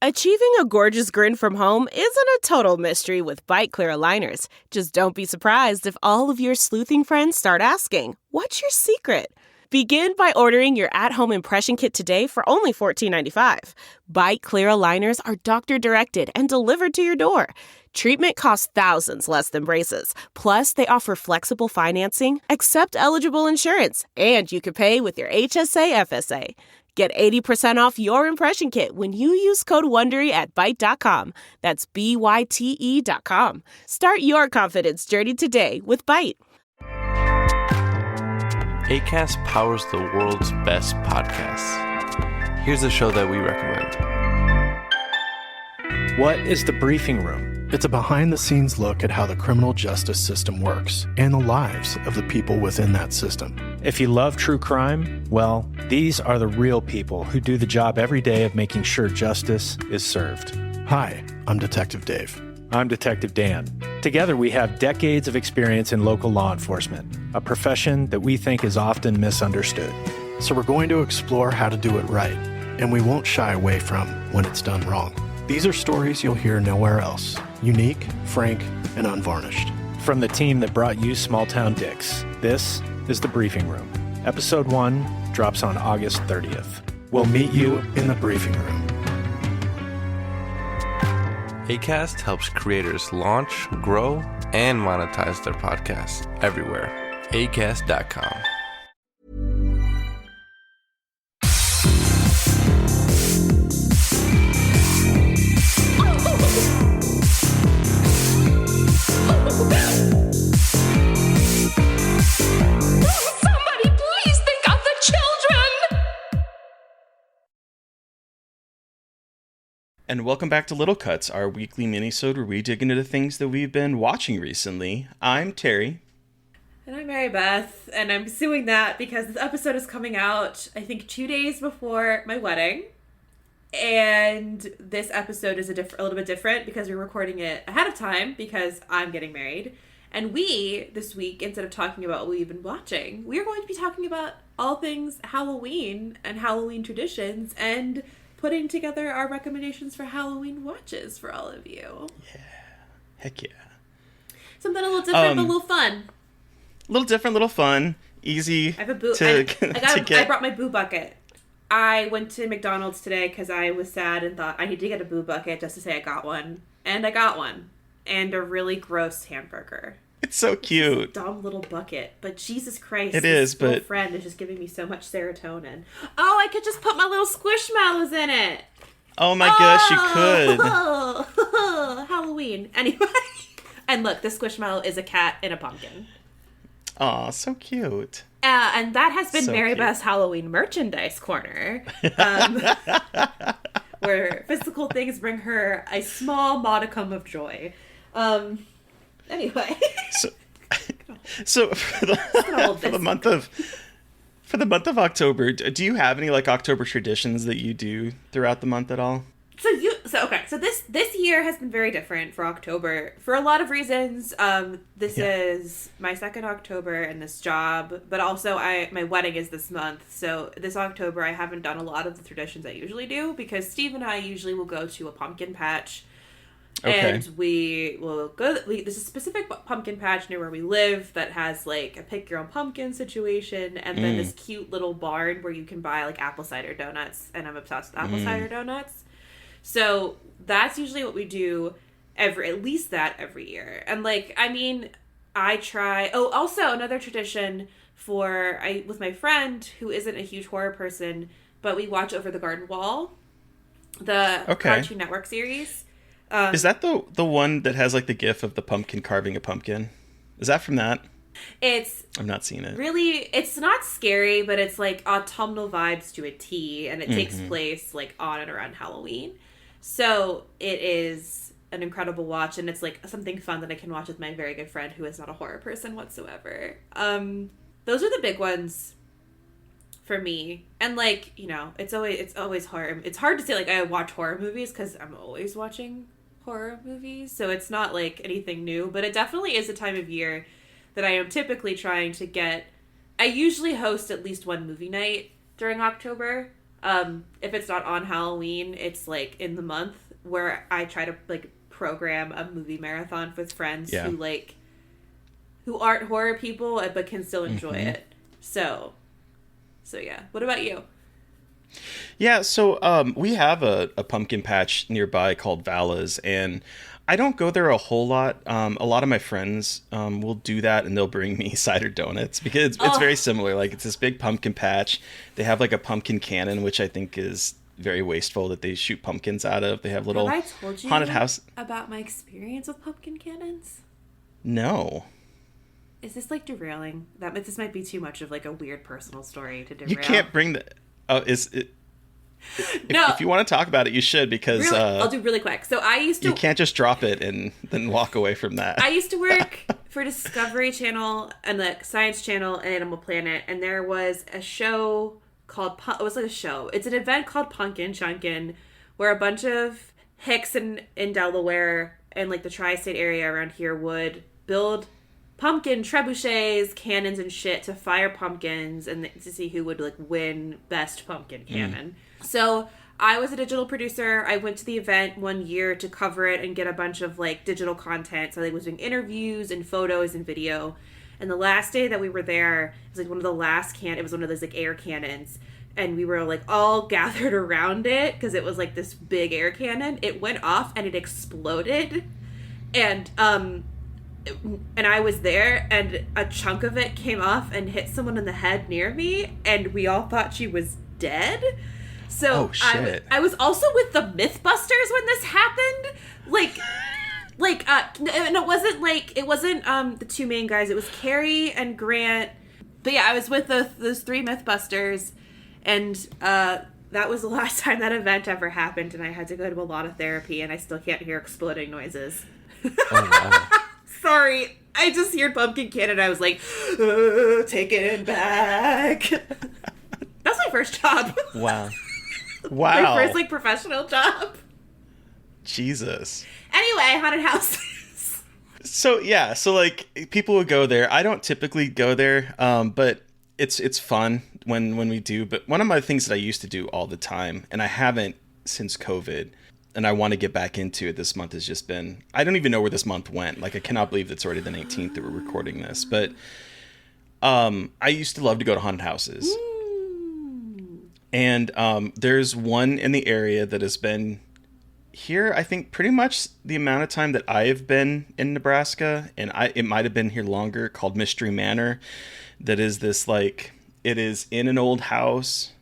Achieving a gorgeous grin from home isn't a total mystery with Byte Clear aligners. Just don't be surprised if all of your sleuthing friends start asking, "What's your secret?" Begin by ordering your at-home impression kit today for only $14.95. Byte Clear aligners are doctor-directed and delivered to your door. Treatment costs thousands less than braces. Plus, they offer flexible financing, accept eligible insurance, and you can pay with your HSA FSA. Get 80% off your impression kit when you use code WONDERY at Byte.com. That's BYTE.com. Start your confidence journey today with Byte. Acast powers the world's best podcasts. Here's a show that we recommend. What is The Briefing Room? It's a behind-the-scenes look at how the criminal justice system works and the lives of the people within that system. If you love true crime, well, these are the real people who do the job every day of making sure justice is served. Hi, I'm Detective Dave. I'm Detective Dan. Together, we have decades of experience in local law enforcement, a profession that we think is often misunderstood. So we're going to explore how to do it right, and we won't shy away from when it's done wrong. These are stories you'll hear nowhere else. Unique, frank, and unvarnished. From the team that brought you Small Town Dicks, this is The Briefing Room. Episode 1 drops on August 30th. We'll meet you in the briefing room. Acast helps creators launch, grow, and monetize their podcasts everywhere. Acast.com. Somebody please think of the children! And welcome back to Little Cuts, our weekly minisode where we dig into the things that we've been watching recently. I'm Terry. And I'm Mary Beth, and I'm doing that because this episode is coming out, I think, 2 days before my wedding. And this episode is a little bit different because we're recording it ahead of time because I'm getting married. And we, this week, instead of talking about what we've been watching, we are going to be talking about all things Halloween and Halloween traditions and putting together our recommendations for Halloween watches for all of you. Yeah. Heck yeah. Something a little different, but a little fun. A little different, little fun. Easy I have a boo. I brought my boo bucket. I went to McDonald's today because I was sad and thought I need to get a boo bucket just to say I got one. And I got one. And a really gross hamburger. It's so cute. Dumb little bucket. But Jesus Christ. It is, but... my friend is just giving me so much serotonin. Oh, I could just put my little squishmallows in it. Oh my gosh, you could. Halloween. Anyway. And look, this squishmallow is a cat in a pumpkin. Aw, so cute. And that has been So Mary cute. Beth's Halloween merchandise corner. Where physical things bring her a small modicum of joy. Anyway. So for the month of October, do you have any like October traditions that you do throughout the month at all? So this year has been very different for October for a lot of reasons. This is my second October in this job, but also my wedding is this month. So this October I haven't done a lot of the traditions I usually do because Steve and I usually will go to a pumpkin patch. Okay. And we will go. There's a specific pumpkin patch near where we live that has like a pick your own pumpkin situation, and then this cute little barn where you can buy like apple cider donuts. And I'm obsessed with apple cider donuts. So that's usually what we do at least every year. And like, I mean, I try. Oh, also another tradition with my friend who isn't a huge horror person, but we watch Over the Garden Wall, the Cartoon Network series. Is that the one that has like the gif of the pumpkin carving a pumpkin? Is that from that? I've not seen it. Really, it's not scary, but it's like autumnal vibes to a T, and it takes place like on and around Halloween. So it is an incredible watch, and it's like something fun that I can watch with my very good friend who is not a horror person whatsoever. Those are the big ones for me. And like, you know, it's always horror. It's hard to say like I watch horror movies because I'm always watching horror movies, so it's not like anything new, but it definitely is a time of year that I am typically trying to get. I usually host at least one movie night during October, If it's not on Halloween, it's like in the month, where I try to like program a movie marathon with friends who aren't horror people but can still enjoy it. So yeah. What about you? Yeah, so we have a pumpkin patch nearby called Vala's, and I don't go there a whole lot. A lot of my friends will do that, and they'll bring me cider donuts because it's very similar. Like, it's this big pumpkin patch. They have like a pumpkin cannon, which I think is very wasteful that they shoot pumpkins out of. They have little Have I told you haunted house. about my experience with pumpkin cannons? No. Is this like derailing? This might be too much of like a weird personal story to derail. You can't bring the... Oh, No. If you want to talk about it, you should, because really, I'll do really quick. So I used to... You can't just drop it and then walk away from that. I used to work for Discovery Channel and the Science Channel and Animal Planet, and there was a show called... It was like a show. It's an event called Punkin' Chunkin', where a bunch of hicks in Delaware and like the tri-state area around here would build pumpkin trebuchets, cannons, and shit to fire pumpkins and to see who would like win best pumpkin cannon. So I was a digital producer. I went to the event one year to cover it and get a bunch of like digital content. So I was doing interviews and photos and video. And the last day that we were there, it was like one of the last it was one of those like air cannons. And we were like all gathered around it because it was like this big air cannon. It went off and it exploded. And I was there, and a chunk of it came off and hit someone in the head near me, and we all thought she was dead. So I was also with the Mythbusters when this happened. And it wasn't the two main guys. It was Carrie and Grant. But yeah, I was with those three Mythbusters, and that was the last time that event ever happened, and I had to go to a lot of therapy, and I still can't hear exploding noises. Oh, wow. Sorry, I just heard Pumpkin Cannon. I was like, take it back. That's my first job. Wow. My first like professional job. Jesus. Anyway, haunted houses. So yeah, so like people would go there. I don't typically go there, but it's fun when we do. But one of my things that I used to do all the time, and I haven't since COVID, and I want to get back into it this month, has just been, I don't even know where this month went. Like, I cannot believe it's already the 19th that we're recording this. But I used to love to go to haunted houses. And there's one in the area that has been here, I think, pretty much the amount of time that I've been in Nebraska. And it might have been here longer, called Mystery Manor. That is this, like, it is in an old house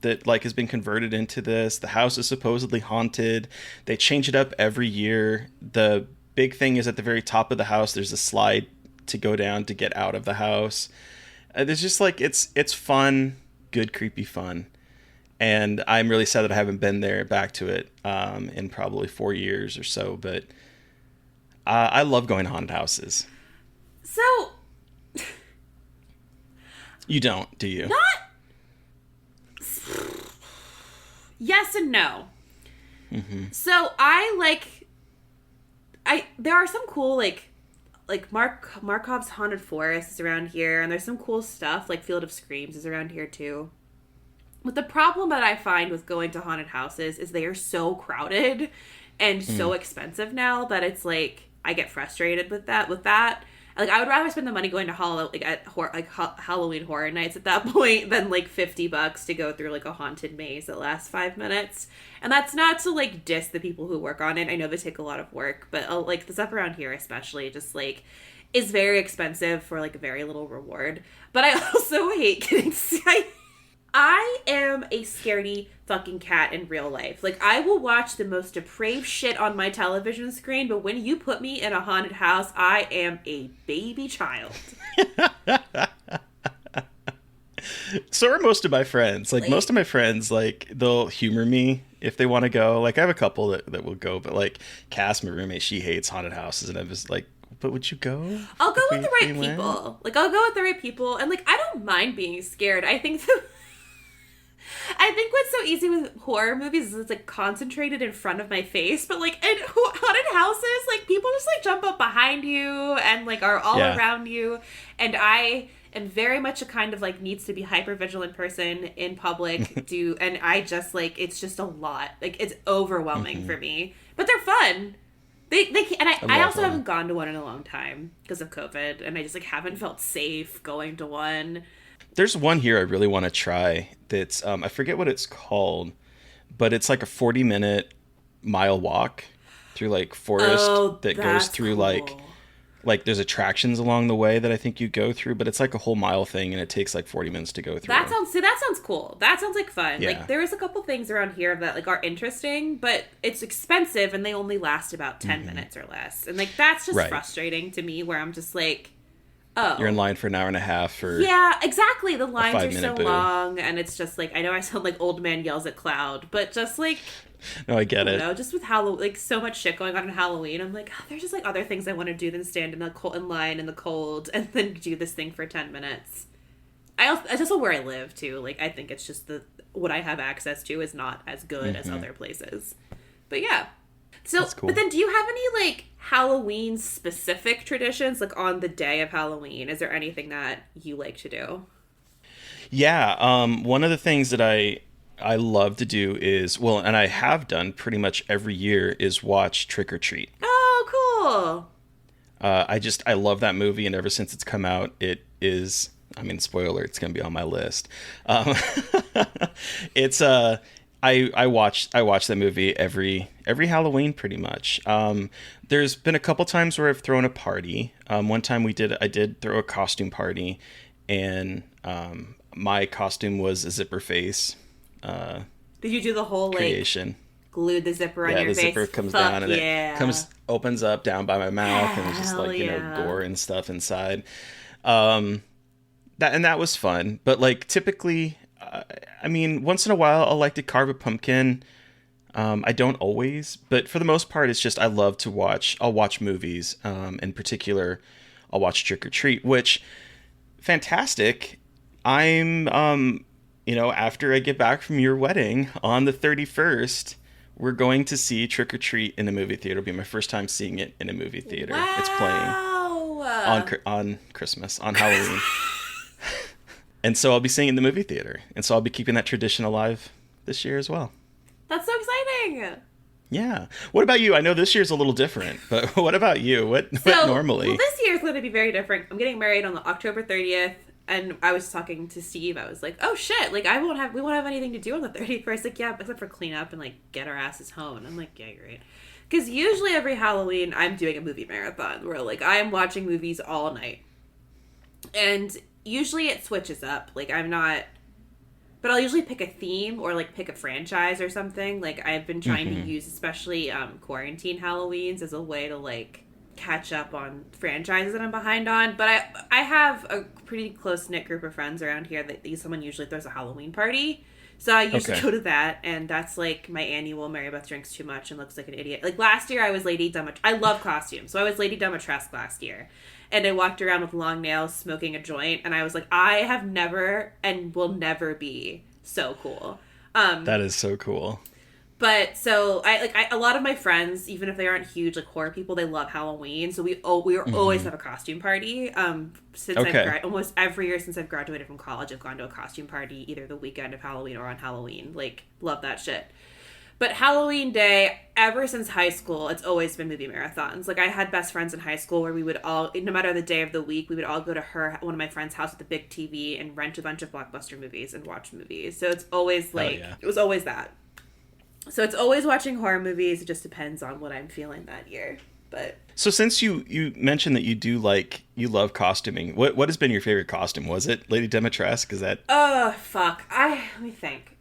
that like has been converted into this. The house is supposedly haunted. They change it up every year. The big thing is at the very top of the house, there's a slide to go down to get out of the house. There's just like, it's fun, good, creepy fun. And I'm really sad that I haven't been back to it in probably 4 years or so. But I love going to haunted houses. So... You don't, do you? Not... Yes and no. Mm-hmm. So there are some cool like Markov's Haunted Forest is around here, and there's some cool stuff like Field of Screams is around here too. But the problem that I find with going to haunted houses is they are so crowded and so expensive now that it's like I get frustrated with that. Like, I would rather spend the money going to Halloween Horror Nights at that point than like $50 to go through like a haunted maze that lasts 5 minutes. And that's not to like diss the people who work on it. I know they take a lot of work, but like the stuff around here especially just like is very expensive for like very little reward. But I also hate getting I am a scaredy fucking cat in real life. Like, I will watch the most depraved shit on my television screen, but when you put me in a haunted house, I am a baby child. So are most of my friends. Like, most of my friends, like, they'll humor me if they want to go. Like, I have a couple that will go, but, like, Cass, my roommate, she hates haunted houses, and I'm just like, but would you go? I'll go with the right people. Like, I'll go with the right people, and, like, I don't mind being scared. I think I think what's so easy with horror movies is it's like concentrated in front of my face, but like in haunted houses, like people just like jump up behind you and like are all around you. And I am very much a kind of like needs to be hyper vigilant person in public. And I just like it's just a lot. Like it's overwhelming for me, but they're fun. They and I also haven't gone to one in a long time because of COVID, and I just like haven't felt safe going to one. There's one here I really want to try that's, I forget what it's called, but it's like a 40-minute mile walk through like forest that goes through cool. like there's attractions along the way that I think you go through, but it's like a whole mile thing and it takes like 40 minutes to go through. That sounds cool. That sounds like fun. Yeah. Like there is a couple things around here that like are interesting, but it's expensive and they only last about 10 minutes or less. And like that's just frustrating to me where I'm just like, oh. You're in line for an hour and a half for yeah, exactly. The lines are so boo. long and it's just like I know I sound like old man yells at cloud, but just like no, I get it. Know, just with Halloween, like so much shit going on in Halloween, I'm like, there's just like other things I want to do than stand in line in the cold and then do this thing for 10 minutes. It's also where I live too. Like I think it's just what I have access to is not as good as other places. But yeah. So, cool. But then do you have any like Halloween specific traditions like on the day of Halloween? Is there anything that you like to do? Yeah. One of the things that I love to do is, well, and I have done pretty much every year, is watch Trick or Treat. Oh, cool. I love that movie, and ever since it's come out, it is, I mean, spoiler, it's going to be on my list. It's, I watch that movie every Halloween pretty much. There's been a couple times where I've thrown a party. One time I did throw a costume party, and my costume was a zipper face. Did you do the whole creation? Like glued the zipper on your face? Yeah, the zipper comes down and it opens up down by my mouth, and it's just like gore and stuff inside. That was fun, but like typically, I mean, once in a while I'll like to carve a pumpkin. I don't always, but for the most part, it's just I love to watch. I'll watch movies. In particular, I'll watch Trick or Treat, which fantastic. I'm after I get back from your wedding on the 31st, we're going to see Trick or Treat in a movie theater. It'll be my first time seeing it in a movie theater. Wow. It's playing on Christmas, on Halloween. And so I'll be seeing it in the movie theater. And so I'll be keeping that tradition alive this year as well. That's so exciting. Yeah. What about you? I know this year's a little different, but what about you? What normally? Well, this year's going to be very different. I'm getting married on October 30th. And I was talking to Steve. I was like, "Oh shit! Like we won't have anything to do on the 31st." Like, yeah, except for clean up and like get our asses home. And I'm like, "Yeah, great." Because usually every Halloween I'm doing a movie marathon where like I'm watching movies all night, and usually it switches up. Like I'm not, but I'll usually pick a theme or like pick a franchise or something. Like I've been trying to use especially quarantine Halloweens as a way to like catch up on franchises that I'm behind on, but I have a pretty close-knit group of friends around here that someone usually throws a Halloween party, so I usually go to that, and that's like my annual Mary Beth drinks too much and looks like an idiot. Like last year I was Lady Dimitrescu. I love costumes, so I was Lady Dimitrescu last year, and I walked around with long nails smoking a joint, and I was like, I have never and will never be so cool. That is so cool. But so a lot of my friends, even if they aren't huge like horror people, they love Halloween. So we always have a costume party. Since almost every year since I've graduated from college, I've gone to a costume party either the weekend of Halloween or on Halloween. Like love that shit. But Halloween Day, ever since high school, it's always been movie marathons. Like I had best friends in high school where we would all, no matter the day of the week, we would all go to one of my friend's house with a big TV and rent a bunch of Blockbuster movies and watch movies. So it's always like it was always that. So it's always watching horror movies. It just depends on what I'm feeling that year. But so since you mentioned that you love costuming, what has been your favorite costume? Was it Lady Dimitrescu? Is that? Fuck. Let me think.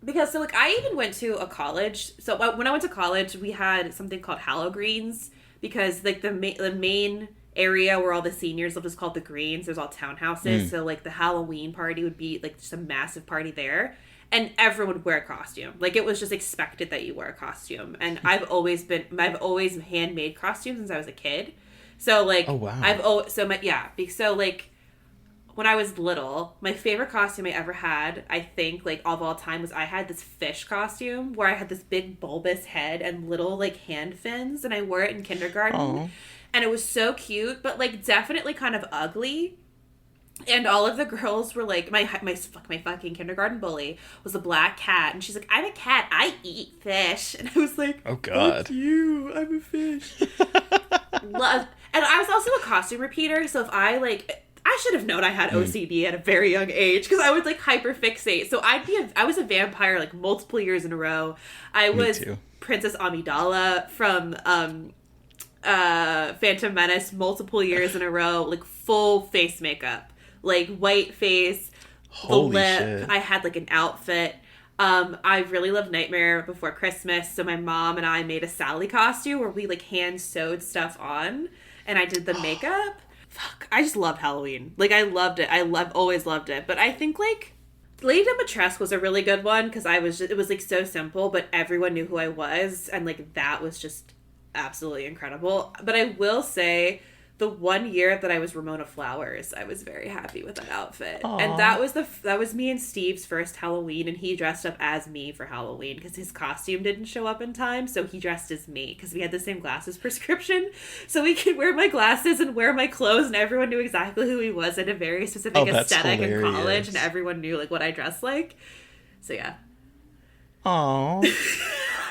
Because so like I even went to a college. So when I went to college, we had something called Halloween because like the main area where all the seniors live is called the Greens. There's all townhouses. So like the Halloween party would be like just a massive party there. And everyone would wear a costume. Like, it was just expected that you wear a costume. And I've always handmade costumes since I was a kid. So, like... Oh, wow. So, like, when I was little, my favorite costume I ever had, I think, like, of all time, was I had this fish costume where I had this big bulbous head and little, like, hand fins, and I wore it in kindergarten. Aww. And it was so cute, but, like, definitely kind of ugly. And all of the girls were like, my fucking kindergarten bully was a black cat, and she's like, I'm a cat, I eat fish. And I was like, Oh, God. Fuck you, I'm a fish. And I was also a costume repeater, so if I should have known I had OCD at a very young age, because I would, like, hyperfixate. So I was a vampire, like, multiple years in a row. I was too. Princess Amidala from Phantom Menace multiple years in a row, like, full face makeup. Like, white face, Holy the lip. shit. I had, like, an outfit. I really loved Nightmare Before Christmas, so my mom and I made a Sally costume where we, like, hand-sewed stuff on, and I did the makeup. Fuck, I just loved Halloween. Like, I loved it. Always loved it. But I think, like, Lady Dimitrescu was a really good one, because it was, like, so simple, but everyone knew who I was, and, like, that was just absolutely incredible. But I will say, the one year that I was Ramona Flowers, I was very happy with that outfit. Aww. And that was me and Steve's first Halloween, and he dressed up as me for Halloween because his costume didn't show up in time, so he dressed as me because we had the same glasses prescription, so we could wear my glasses and wear my clothes, and everyone knew exactly who he was, at a very specific that's aesthetic in hilarious. college, and everyone knew, like, what I dressed like. So yeah. Aw.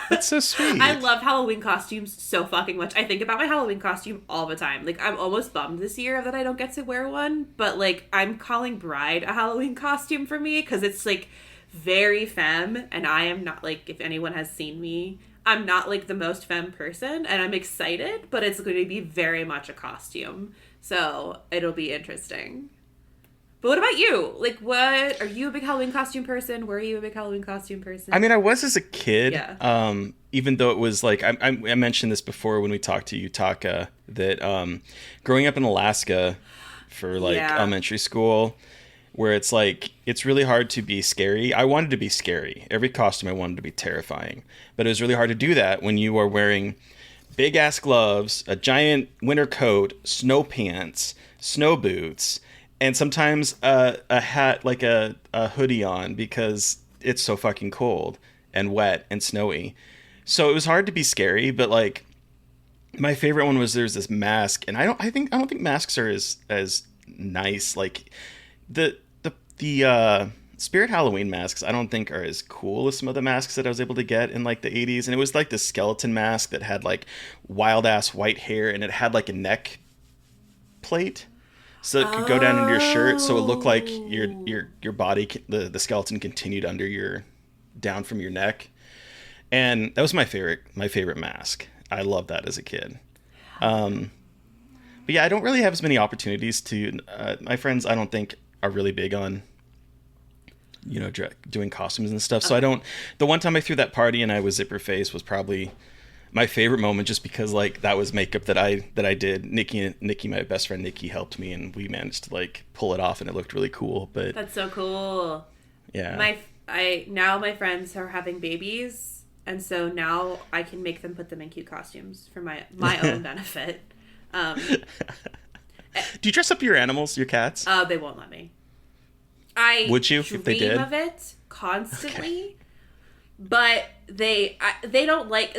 That's so sweet. I love Halloween costumes so fucking much. I think about my Halloween costume all the time. Like, I'm almost bummed this year that I don't get to wear one, but, like, I'm calling Bride a Halloween costume for me because it's, like, very femme, and I am not, like, if anyone has seen me, I'm not, like, the most femme person, and I'm excited, but it's going to be very much a costume. So it'll be interesting. But what about you? Like, what, are you a big Halloween costume person? Were you a big Halloween costume person? I mean, I was as a kid. Yeah. Even though it was like I mentioned this before when we talked to Utaka, that growing up in Alaska for, like, Yeah. elementary school, where it's like it's really hard to be scary. I wanted to be scary. Every costume I wanted to be terrifying, but it was really hard to do that when you are wearing big ass gloves, a giant winter coat, snow pants, snow boots, and sometimes a hat, like a hoodie on, because it's so fucking cold and wet and snowy. So it was hard to be scary, but, like, my favorite one was there's this mask, and I don't think masks are as nice. Like, the Spirit Halloween masks I don't think are as cool as some of the masks that I was able to get in, like, the 80s. And it was like this skeleton mask that had, like, wild ass white hair, and it had, like, a neck plate. So it could go down into your shirt, so it looked like your body, the skeleton continued under down from your neck, and that was my favorite mask. I loved that as a kid. But yeah, I don't really have as many opportunities to. My friends, I don't think, are really big on, you know, doing costumes and stuff. So I don't. The one time I threw that party and I was zipper face was probably my favorite moment, just because, like, that was makeup that I did. Nikki, my best friend Nikki, helped me, and we managed to, like, pull it off, and it looked really cool. But That's so cool. yeah, Now my friends are having babies, and so now I can make them put them in cute costumes for my own benefit. Do you dress up your animals, your cats? They won't let me. Would you if they did? Dream of it constantly, but they don't like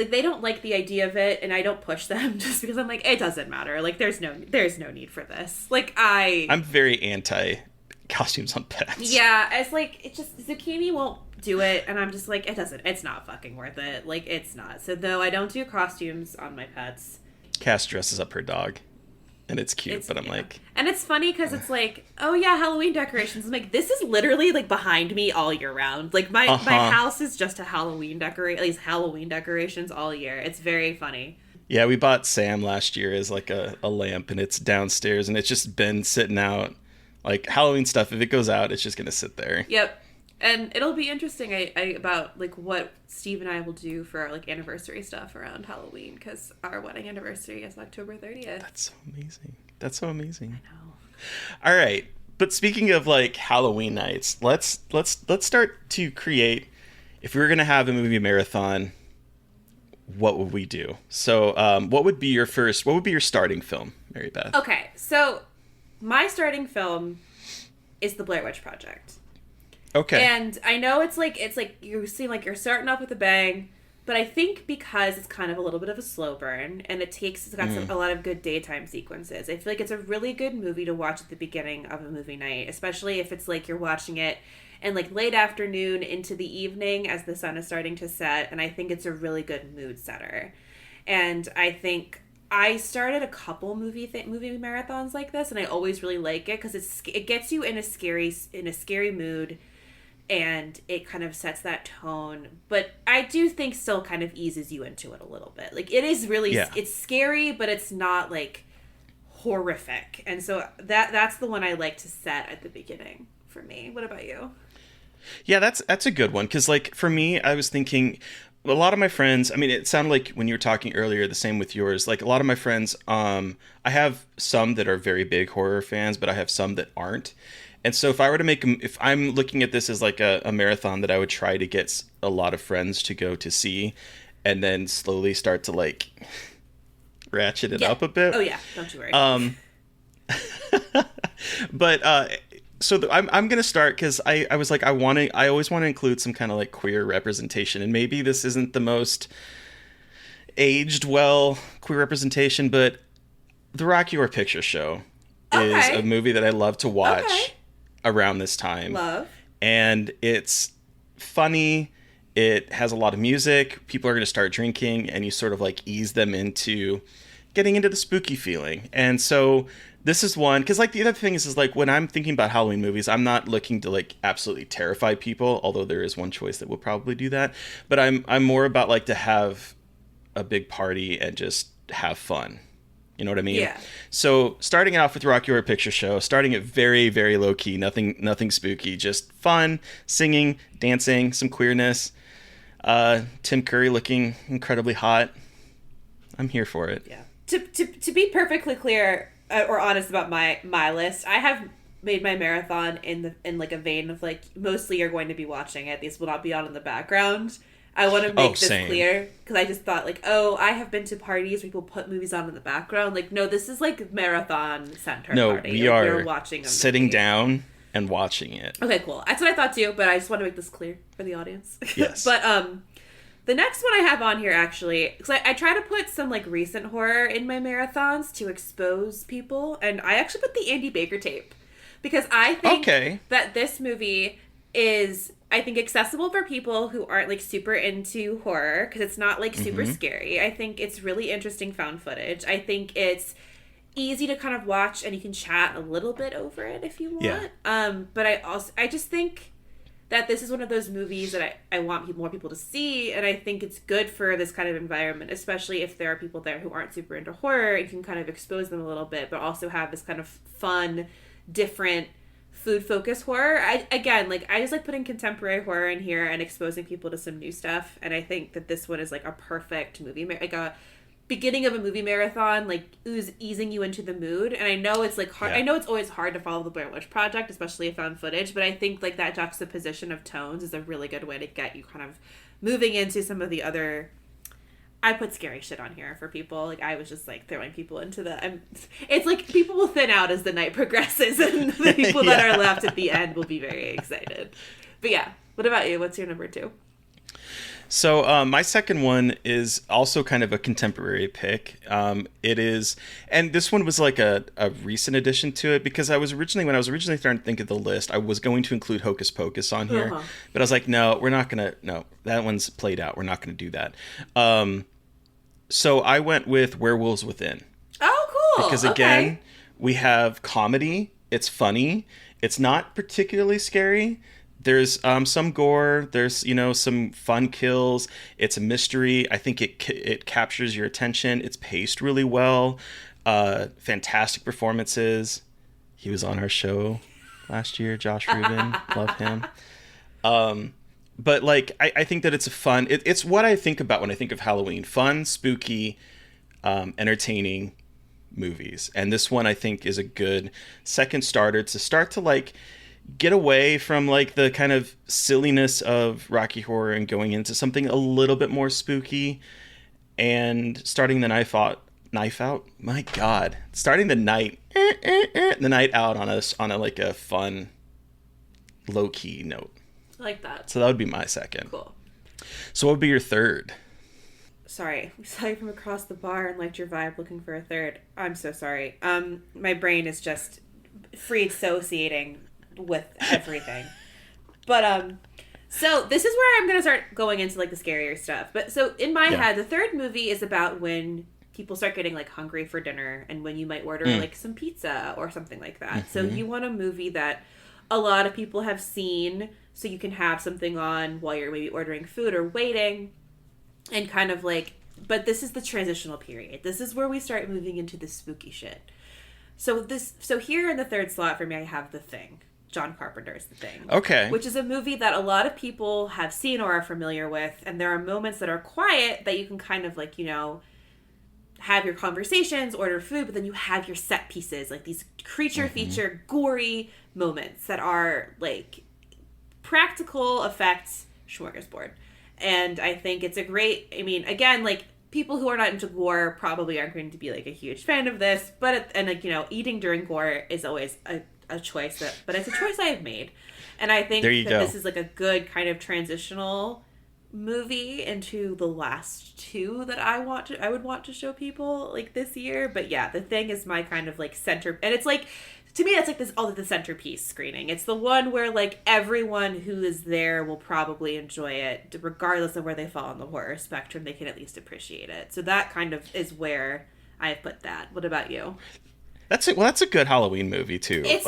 the idea of it, and I don't push them just because I'm like, it doesn't matter. Like, there's no need for this. Like, I'm very anti costumes on pets. Yeah, it's like, it just, Zucchini won't do it, and I'm just like, it's not fucking worth it. Like, it's not. So though I don't do costumes on my pets. Cass dresses up her dog, and it's cute, but I'm like... And it's funny because it's like, oh yeah, Halloween decorations. I'm like, this is literally, like, behind me all year round. Like, my house is just a Halloween decorations all year. It's very funny. Yeah, we bought Sam last year as, like, a lamp, and it's downstairs, and it's just been sitting out. Like, Halloween stuff, if it goes out, it's just gonna sit there. Yep. And it'll be interesting about, like, what Steve and I will do for our, like, anniversary stuff around Halloween, because our wedding anniversary is October 30th. That's so amazing. I know. All right, but speaking of, like, Halloween nights, let's start to create. If we were gonna have a movie marathon, what would we do? So, what would be your starting film, Mary Beth? Okay, so my starting film is The Blair Witch Project. Okay. And I know it's like you seem like you're starting off with a bang, but I think because it's kind of a little bit of a slow burn and it's got a lot of good daytime sequences. I feel like it's a really good movie to watch at the beginning of a movie night, especially if it's like you're watching it in like late afternoon into the evening as the sun is starting to set, and I think it's a really good mood setter. And I think I started a couple movie marathons like this, and I always really like it because it gets you in a scary mood. And it kind of sets that tone, but I do think still kind of eases you into it a little bit. Like it is really, it's scary, but it's not like horrific. And so that's the one I like to set at the beginning for me. What about you? Yeah, that's a good one. Because like for me, I was thinking a lot of my friends, I mean, it sounded like when you were talking earlier, the same with yours, like a lot of my friends, I have some that are very big horror fans, but I have some that aren't. And so if I were to if I'm looking at this as like a marathon that I would try to get a lot of friends to go to see and then slowly start to like ratchet it up a bit. Oh yeah, don't you worry. But so I'm going to start because I was like, I always want to include some kind of like queer representation, and maybe this isn't the most aged well queer representation, but the Rocky Horror Picture Show is a movie that I love to watch around this time. Love. And it's funny. It has a lot of music. People are going to start drinking, and you sort of like ease them into getting into the spooky feeling. And so this is one, because like the other thing is like when I'm thinking about Halloween movies, I'm not looking to like absolutely terrify people, although there is one choice that will probably do that. But I'm more about like to have a big party and just have fun. You know what I mean? Yeah. So starting off with Rocky Horror Picture Show, starting it very, very low key, nothing spooky, just fun, singing, dancing, some queerness. Tim Curry looking incredibly hot. I'm here for it. Yeah. To be perfectly clear or honest about my list, I have made my marathon in like a vein of like mostly you're going to be watching it. These will not be on in the background. I want to make this clear because I just thought like, oh, I have been to parties where people put movies on in the background. Like, no, this is like marathon center. No, party. we like, are watching sitting down and watching it. Okay, cool. That's what I thought too, but I just want to make this clear for the audience. Yes. But the next one I have on here actually, because I try to put some like recent horror in my marathons to expose people, and I actually put the Andy Baker tape because I think that this movie is, I think, accessible for people who aren't like super into horror because it's not like super scary. I think it's really interesting found footage. I think it's easy to kind of watch and you can chat a little bit over it if you want. Yeah. But I just think that this is one of those movies that I want more people to see, and I think it's good for this kind of environment, especially if there are people there who aren't super into horror. You can kind of expose them a little bit, but also have this kind of fun, different food-focused horror. I just like putting contemporary horror in here and exposing people to some new stuff, and I think that this one is like a perfect movie, like a beginning of a movie marathon, like easing you into the mood. And I know it's like hard. Yeah. I know it's always hard to follow the Blair Witch Project, especially if found footage, but I think like that juxtaposition of tones is a really good way to get you kind of moving into some of the other. I put scary shit on here for people. Like, I was just, like, throwing people into the... it's like people will thin out as the night progresses, and the people that are left at the end will be very excited. But, yeah. What about you? What's your number 2? So, my second one is also kind of a contemporary pick. It is... And this one was, like, a recent addition to it, because when I was originally starting to think of the list, I was going to include Hocus Pocus on here. Uh-huh. But I was like, no, we're not going to... No, that one's played out. We're not going to do that. So I went with Werewolves Within. Oh, cool. Because again, we have comedy. It's funny. It's not particularly scary. There's some gore. There's, some fun kills. It's a mystery. I think it captures your attention. It's paced really well. Fantastic performances. He was on our show last year, Josh Rubin. Love him. But, like, I think that it's a fun... It's what I think about when I think of Halloween. Fun, spooky, entertaining movies. And this one, I think, is a good second starter to start to, like, get away from, like, the kind of silliness of Rocky Horror and going into something a little bit more spooky. And starting the knife out? My God. Starting the night out on a fun low-key note. I like that. So that would be my second. Cool. So what would be your third? Sorry, we saw you from across the bar and liked your vibe looking for a third. I'm so sorry. My brain is just free associating with everything. But, so this is where I'm going to start going into, like, the scarier stuff. But, so, in my head, the third movie is about when people start getting, like, hungry for dinner and when you might order, like, some pizza or something like that. So you want a movie that a lot of people have seen so you can have something on while you're maybe ordering food or waiting. And kind of like, but this is the transitional period. This is where we start moving into the spooky shit. So here in the third slot for me, I have The Thing. John Carpenter's The Thing. Okay. Which is a movie that a lot of people have seen or are familiar with. And there are moments that are quiet that you can kind of like, you know, have your conversations, order food, but then you have your set pieces, like these creature feature, gory moments that are like practical effects smorgasbord. And I think it's a great, I mean, again, like, people who are not into gore probably aren't going to be, like, a huge fan of this. But, and like, you know, eating during gore is always a choice but it's a choice I have made. And I think that this is, like, a good kind of transitional movie into the last two that I would want to show people, like, this year. But, yeah, The Thing is my kind of, like, center, and it's, like, to me, that's like this, the centerpiece screening. It's the one where like everyone who is there will probably enjoy it, regardless of where they fall on the horror spectrum. They can at least appreciate it. So that kind of is where I put that. What about you? That's it. Well, that's a good Halloween movie too. It's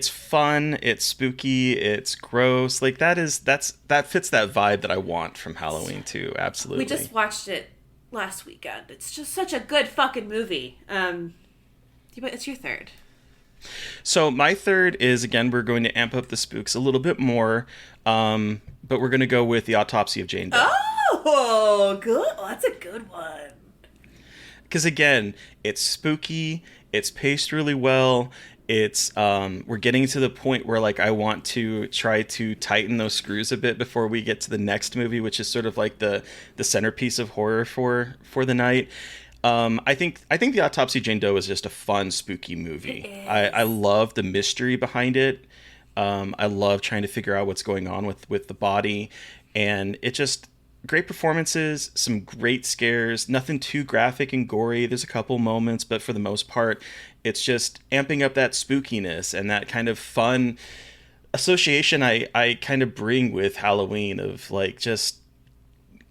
fun. It's spooky. It's gross. Like that fits that vibe that I want from Halloween too. Absolutely. We just watched it last weekend. It's just such a good fucking movie. It's your third. So my third is, again, we're going to amp up the spooks a little bit more, but we're going to go with The Autopsy of Jane Doe. Oh, good. Oh, that's a good one. Because, again, it's spooky, it's paced really well, it's we're getting to the point where, like, I want to try to tighten those screws a bit before we get to the next movie, which is sort of like the centerpiece of horror for the night. I think The Autopsy of Jane Doe is just a fun, spooky movie. I love the mystery behind it. I love trying to figure out what's going on with the body, and it just great performances, some great scares, nothing too graphic and gory. There's a couple moments, but for the most part, it's just amping up that spookiness and that kind of fun association I kind of bring with Halloween of like just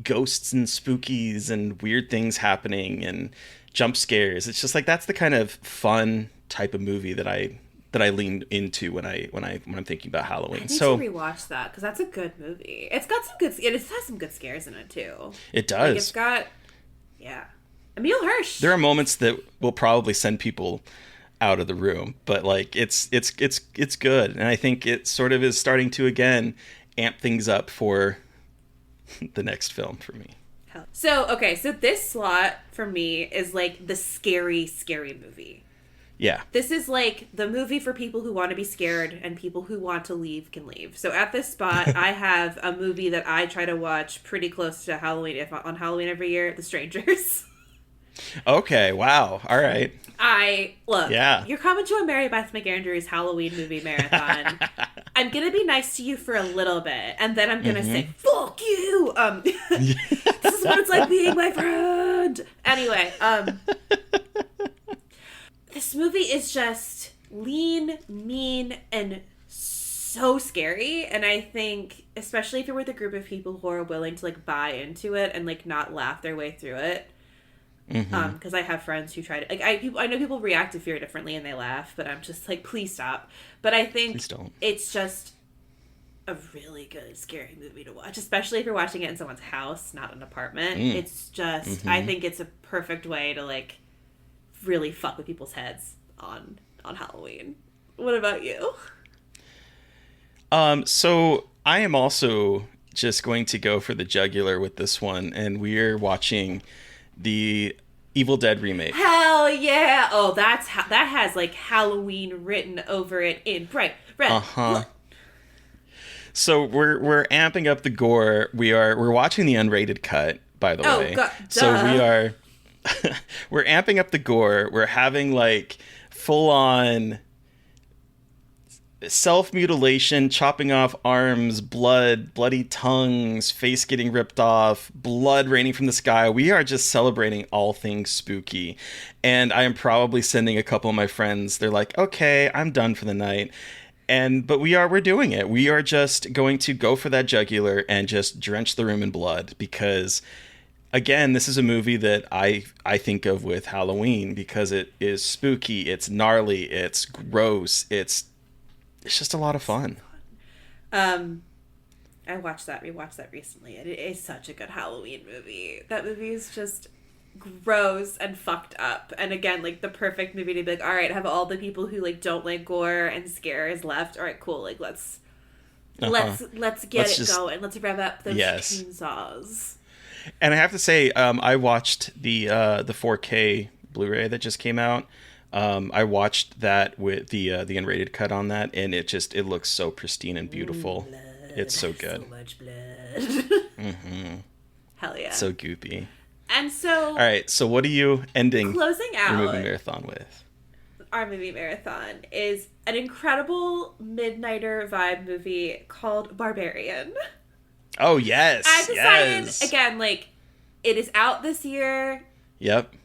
ghosts and spookies and weird things happening and jump scares. It's just like that's the kind of fun type of movie that I lean into when I'm thinking about Halloween. I need to rewatch that because that's a good movie. It's got some good. It has some good scares in it too. It does. Like it's got, yeah, Emile Hirsch. There are moments that will probably send people out of the room, but like it's good, and I think it sort of is starting to again amp things up for the next film for me. So this slot for me is like the scary movie. Yeah. This is like the movie for people who want to be scared and people who want to leave can leave. So at this spot, I have a movie that I try to watch pretty close to Halloween, if on Halloween every year, The Strangers. Okay, wow. All right. You're coming to a Mary Beth McAndrews Halloween movie marathon. I'm going to be nice to you for a little bit, and then I'm going to say, fuck you! This is what it's like being my friend! Anyway, this movie is just lean, mean, and so scary, and I think, especially if you're with a group of people who are willing to, like, buy into it and, like, not laugh their way through it, because I have friends who try to, like, I know people react to fear differently and they laugh, but I'm just like, please stop. But I think it's just a really good scary movie to watch, especially if you're watching it in someone's house, not an apartment. It's just, I think it's a perfect way to, like, really fuck with people's heads on Halloween. What about you? So I am also just going to go for the jugular with this one, and we're watching the Evil Dead remake. Hell yeah! Oh, that has like Halloween written over it in bright red. So we're amping up the gore. We're watching the unrated cut, by the way. God, so we're amping up the gore. We're having like full on self-mutilation, chopping off arms, blood, bloody tongues, face getting ripped off, blood raining from the sky. We are just celebrating all things spooky. And I am probably sending a couple of my friends. They're like, okay, I'm done for the night. But we're doing it. We are just going to go for that jugular and just drench the room in blood because, again, this is a movie that I think of with Halloween because it is spooky, it's gnarly, it's gross, it's just a lot of fun. I watched that. We watched that recently, and it is such a good Halloween movie. That movie is just gross and fucked up, and again, like the perfect movie to be like, all right, have all the people who like don't like gore and scares left. All right, cool. Like let's get it going. Let's rev up those chainsaws. And I have to say, I watched the 4K Blu-ray that just came out. I watched that with the unrated cut on that, and it looks so pristine and beautiful. It's so good. So much blood. Mm-hmm. Hell yeah. So goopy. And so, all right. So, what are you ending closing out your movie marathon with? Our movie marathon is an incredible midnighter vibe movie called Barbarian. Oh yes, I decided again, like it is out this year. Yep.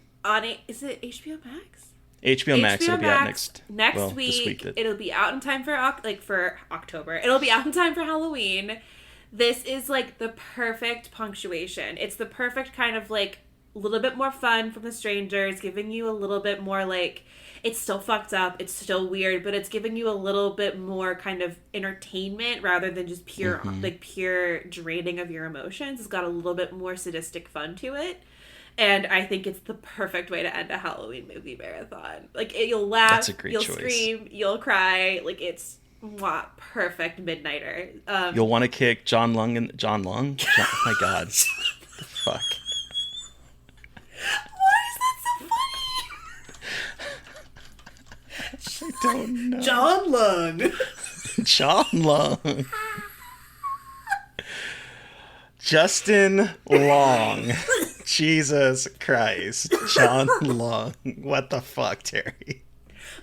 Is it HBO Max? HBO Max. It'll be out next week. It'll be out in time for October. It'll be out in time for Halloween. This is like the perfect punctuation. It's the perfect kind of like a little bit more fun from The Strangers, giving you a little bit more like it's still fucked up, it's still weird, but it's giving you a little bit more kind of entertainment rather than just pure pure draining of your emotions. It's got a little bit more sadistic fun to it. And I think it's the perfect way to end a Halloween movie marathon. Like you'll laugh, you'll scream, you'll cry. Like it's perfect midnighter. You'll want to kick John Lung. Oh my god, the fuck. Why is that so funny? I don't know. John Lung. John Lung. Justin Long. Jesus Christ. John Long. What the fuck, Terry?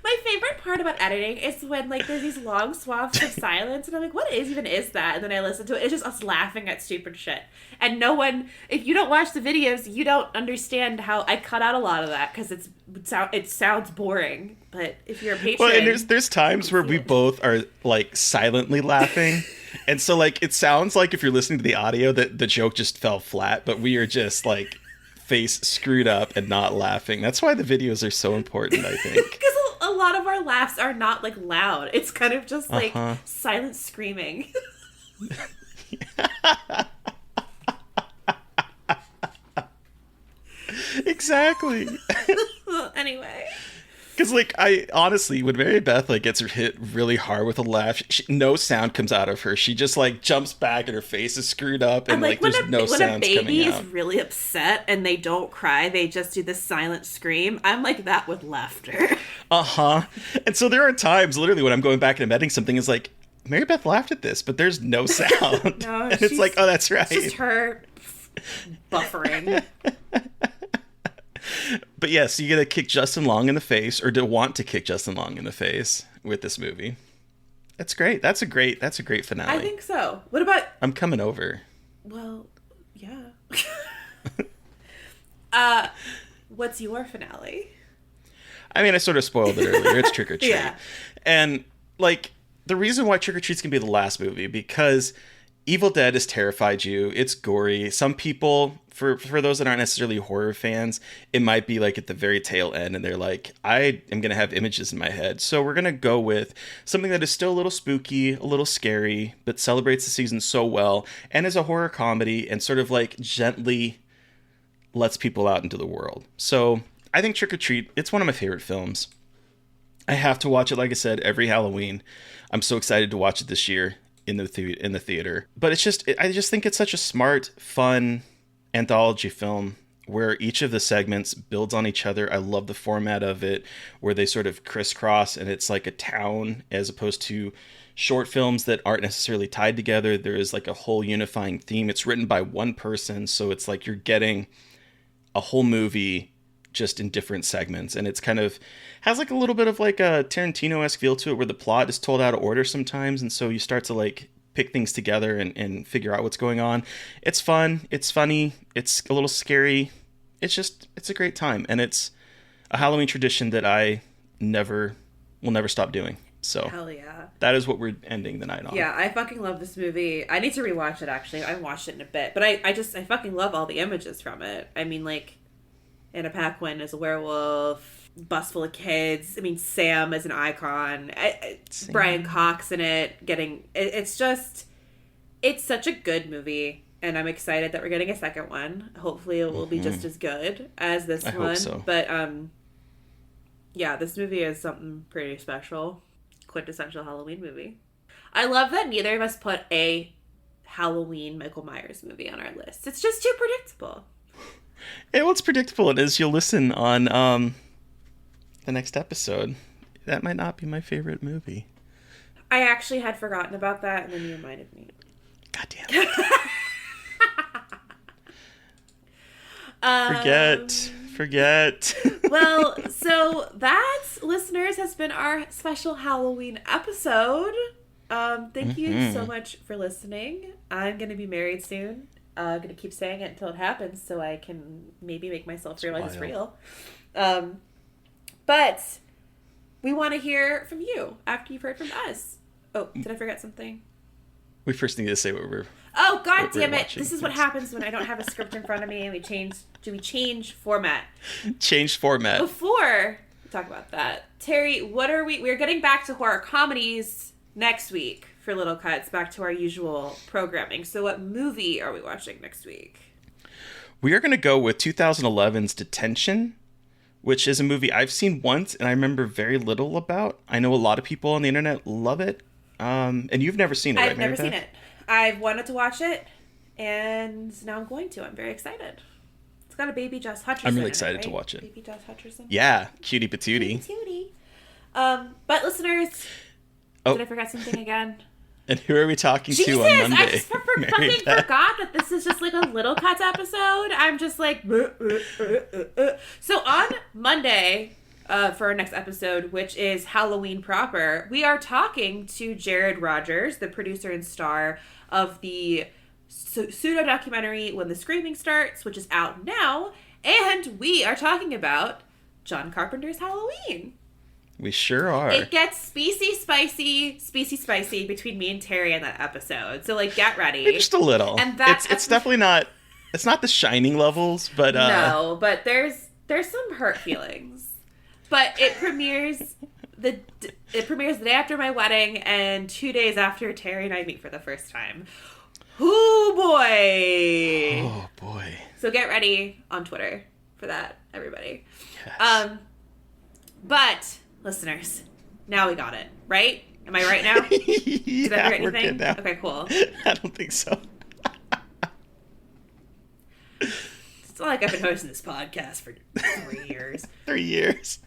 My favorite part about editing is when like there's these long swaths of silence and I'm like, what is that? And then I listen to it. It's just us laughing at stupid shit. And no one, if you don't watch the videos, you don't understand how I cut out a lot of that because it sounds boring. But if you're a patron... Well, and there's times where we both are like silently laughing. And so like it sounds like if you're listening to the audio that the joke just fell flat, but we are just like face screwed up and not laughing. That's why the videos are so important, I think. Because a lot of our laughs are not like loud. It's kind of just like silent screaming. Exactly. Anyway. Because, like, I honestly, when Mary Beth, like, gets hit really hard with a laugh, no sound comes out of her. She just, like, jumps back and her face is screwed up and, like, there's no sounds coming out. When a baby is really upset and they don't cry, they just do the silent scream. I'm like that with laughter. And so there are times, literally, when I'm going back and I'm editing something, it's like, Mary Beth laughed at this, but there's no sound. No, and it's like, oh, that's right. It's just her buffering. But yes, you gotta kick Justin Long in the face, or to want to kick Justin Long in the face with this movie. That's great. That's a great finale. I think so. What about... I'm coming over. Well, yeah. What's your finale? I mean, I sort of spoiled it earlier. It's Trick or Treat. Yeah. And, like, the reason why Trick or Treat's gonna be the last movie, because Evil Dead has terrified you. It's gory. Some people, for those that aren't necessarily horror fans, it might be like at the very tail end and they're like, I am going to have images in my head. So we're going to go with something that is still a little spooky, a little scary, but celebrates the season so well and is a horror comedy and sort of like gently lets people out into the world. So I think Trick or Treat, it's one of my favorite films. I have to watch it, like I said, every Halloween. I'm so excited to watch it this year in the theater. But I just think it's such a smart, fun anthology film where each of the segments builds on each other. I love the format of it where they sort of crisscross and it's like a town as opposed to short films that aren't necessarily tied together. There is like a whole unifying theme. It's written by one person, so it's like you're getting a whole movie just in different segments. And it's kind of has like a little bit of like a Tarantino-esque feel to it, where the plot is told out of order sometimes. And so you start to like pick things together and figure out what's going on. It's fun. It's funny. It's a little scary. It's a great time. And it's a Halloween tradition that I will never stop doing. So hell yeah, that is what we're ending the night on. Yeah, I fucking love this movie. I need to rewatch it, actually. I haven't watched it in a bit, but I fucking love all the images from it. I mean, like, Anna Paquin as a werewolf, bus full of kids. I mean, Sam as an icon. Brian Cox in it. It's such a good movie, and I'm excited that we're getting a second one. Hopefully it will be just as good as this one. Hope so. But, yeah, this movie is something pretty special. Quintessential Halloween movie. I love that neither of us put a Halloween Michael Myers movie on our list. It's just too predictable. And what's predictable is you'll listen on the next episode. That might not be my favorite movie. I actually had forgotten about that, and then you reminded me. God damn it. Forget. Well, so that, listeners, has been our special Halloween episode. Thank you so much for listening. I'm going to be married soon. I'm going to keep saying it until it happens so I can maybe make myself realize it's real. But we want to hear from you after you've heard from us. Oh, did I forget something? We first need to say what we're... Oh, God damn it. This is what happens when I don't have a script in front of me and we change format. Change format. Before we talk about that, Terry, we're getting back to horror comedies next week for Little Cuts, back to our usual programming. So what movie are we watching next week? We are going to go with 2011's Detention, which is a movie I've seen once and I remember very little about. I know a lot of people on the internet love it. And you've never seen it, right, I've never seen it. I've wanted to watch it, and now I'm going to. I'm very excited. It's got a baby Josh Hutcherson. I'm really excited to watch it. Baby Josh Hutcherson. Yeah, cutie patootie. Cutie. But listeners, did I forget something again? And who are we talking to on Monday? I just fucking forgot that this is just like a Little Cuts episode. I'm just like... So on Monday... for our next episode, which is Halloween proper, we are talking to Jared Rogers, the producer and star of the pseudo-documentary When the Screaming Starts, which is out now, and we are talking about John Carpenter's Halloween. We sure are. It gets species spicy between me and Terry in that episode, so like get ready. Just a little. And it's definitely not, it's not The Shining levels, but no, but there's some hurt feelings. But it premieres the day after my wedding and 2 days after Terry and I meet for the first time. Ooh, boy. Oh, boy. So get ready on Twitter for that, everybody. Yes. But, listeners, now we got it, right? Am I right now? Did I forget anything? Now. Okay, cool. I don't think so. It's not like I've been hosting this podcast for 3 years. 3 years.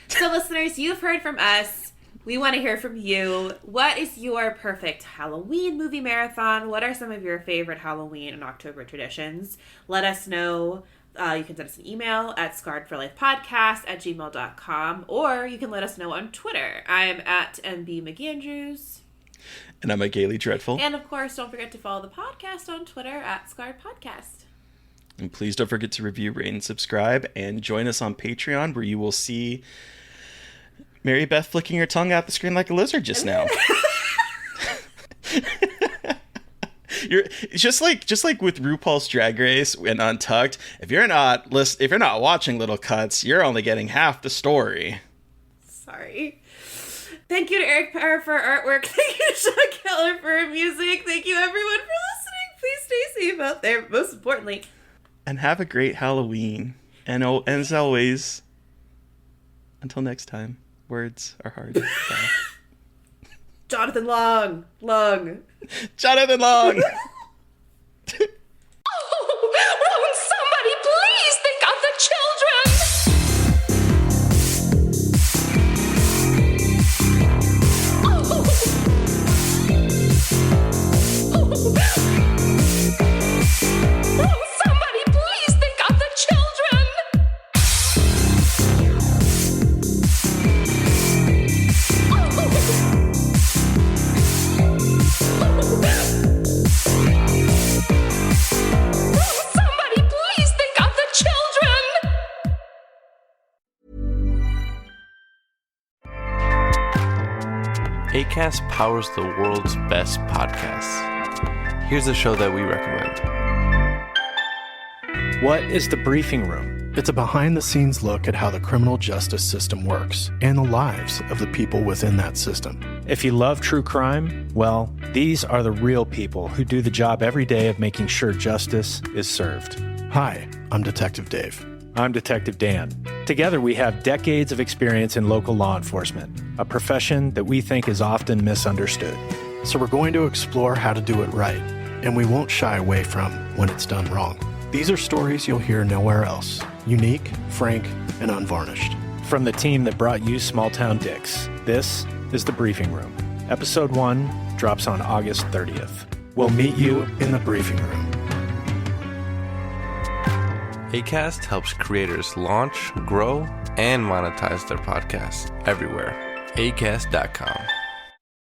So listeners, you've heard from us. We want to hear from you. What is your perfect Halloween movie marathon? What are some of your favorite Halloween and October traditions? Let us know. You can send us an email at scarredforlifepodcast@gmail.com, or you can let us know on Twitter. I'm at MB McAndrews. And I'm at Gaily Dreadful. And of course, don't forget to follow the podcast on Twitter at Scarred Podcast. And please don't forget to review, rate, and subscribe. And join us on Patreon, where you will see Mary Beth flicking her tongue out the screen like a lizard just now. You're just like with RuPaul's Drag Race and Untucked. If you're not watching Little Cuts, you're only getting half the story. Sorry. Thank you to Eric Parr for artwork. Thank you to Sean Keller for music. Thank you everyone for listening. Please stay safe out there. Most importantly, and have a great Halloween. And as always, until next time, words are hard. Bye. Jonathan Long. Jonathan Long. Oh, won't somebody please think of the children? Won't somebody please think Acast powers the world's best podcasts. Here's a show that we recommend. What is the Briefing Room? It's a behind-the-scenes look at how the criminal justice system works and the lives of the people within that system. If you love true crime, well, these are the real people who do the job every day of making sure justice is served. Hi, I'm Detective Dave. I'm Detective Dan. Together, we have decades of experience in local law enforcement, a profession that we think is often misunderstood. So we're going to explore how to do it right, and we won't shy away from when it's done wrong. These are stories you'll hear nowhere else. Unique, frank, and unvarnished. From the team that brought you Small Town Dicks, this is The Briefing Room. Episode 1 drops on August 30th. We'll meet you in the briefing room. Acast helps creators launch, grow, and monetize their podcasts everywhere. Acast.com.